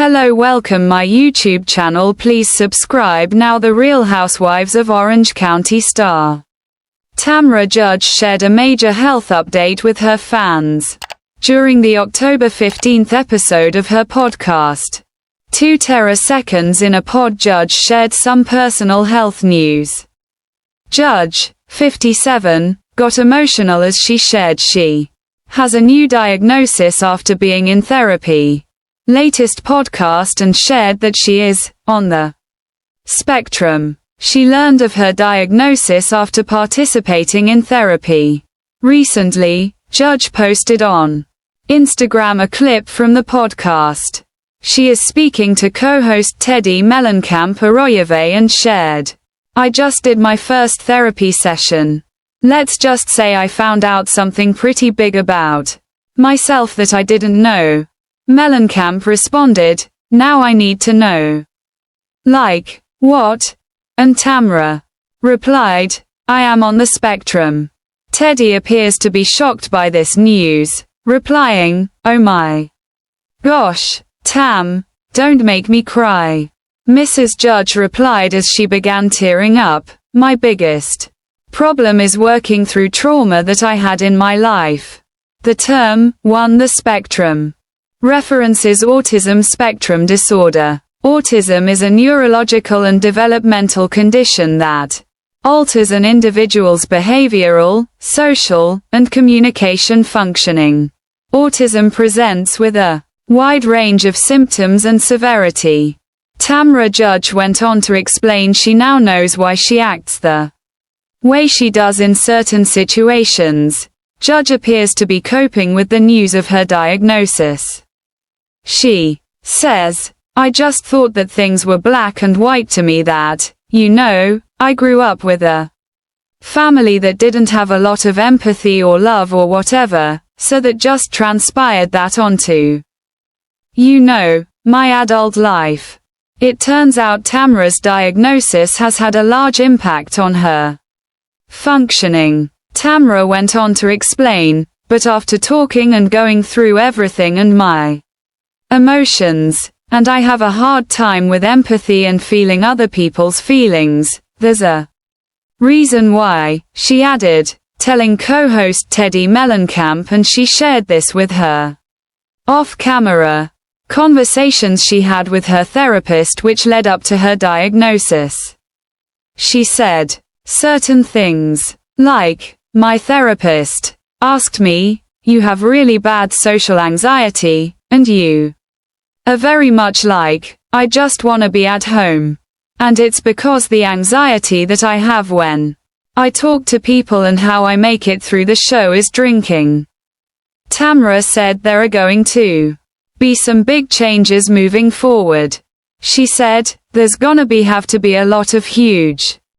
Hello, welcome my YouTube channel. Please subscribe now. The Real Housewives of Orange County star Tamra Judge shared a major health update with her fans during the October 15th episode of her podcast. 2 seconds in a pod, Judge shared some personal health news. Judge, 57, got emotional as she shared she has a new diagnosis after being in therapy. Latest podcast, and shared that she is on the spectrum. She learned of her diagnosis after participating in therapy. Recently, Judge posted on Instagram a clip from the podcast. She is speaking to co-host Teddy Mellencamp Arroyave and shared, "I just did my first therapy session. Let's just say I found out something pretty big about myself that I didn't know." Mellencamp responded, "Now I need to know." Like, what? And Tamra replied, "I am on the spectrum." Teddy appears to be shocked by this news, replying, "Oh my gosh, Tam, don't make me cry." Mrs. Judge replied as she began tearing up, "My biggest problem is working through trauma that I had in my life." The term, the spectrum, references autism spectrum disorder. Autism is a neurological and developmental condition that alters an individual's behavioral, social, and communication functioning. Autism presents with a wide range of symptoms and severity. Tamra Judge went on to explain she now knows why she acts the way she does in certain situations. Judge appears to be coping with the news of her diagnosis. She says, "I just thought that things were black and white to me, that, I grew up with a family that didn't have a lot of empathy or love or whatever, so that just transpired that onto, my adult life." It turns out Tamra's diagnosis has had a large impact on her functioning. Tamra went on to explain, "But after talking and going through everything and my emotions, and I have a hard time with empathy and feeling other people's feelings, there's a reason why," she added, telling co-host Teddy Mellencamp, and she shared this with her off-camera conversations she had with her therapist which led up to her diagnosis. She said, "Certain things, like, my therapist asked me, 'You have really bad social anxiety, and you are very much like, I just wanna be at home. And it's because the anxiety that I have when I talk to people and how I make it through the show is drinking." Tamra said there are going to be some big changes moving forward. She said, "There's gonna have to be a lot of huge